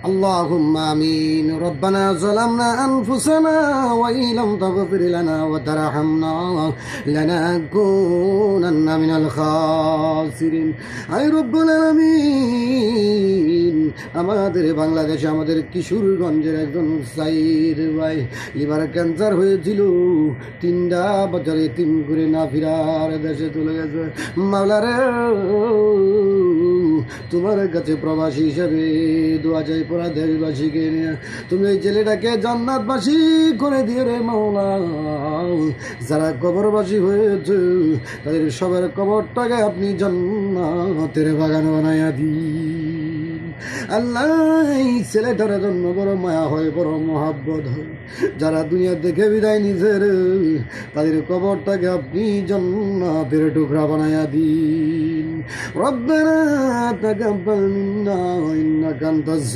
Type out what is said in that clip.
اللهم آمين. ربنا ظلمنا أنفسنا وإن لم تغفر لنا وترحمنا لنكونن من الخاسرين. أي رب العالمين, আমাদের বাংলাদেশে আমাদের কিশোরগঞ্জের একজন সাইর ভাই লিভার ক্যান্সার হয়েছিল, 3টা বছরে 3 করে না ফিরার দেশে চলে গেছে। মাওলারে, তোমার কাছে প্রবাসী হিসেবে দোয়া চাই পুরা দেশবাসীকে নিয়ে, তুমি ওই ছেলেটাকে জান্নাতবাসী করে দিও রে মাওলা। যারা কবরবাসী হয়েছে তাদের সবার কবরটাকে আপনি জান্নাতের বাগান বানাইয়া দিন। আল্লাহ, এই ছেলেটার জন্য বড় মায়া হয়, বড় মহাব্বত হয়। যারা দুনিয়া দেখে বিদায় নিজের, তাদের কবরটাকে আপনি জান্নাতের টুকরা বানাইয়া দিন। রব্বানা তাকাব্বাল মিন্না ইন্নাকা আনতাস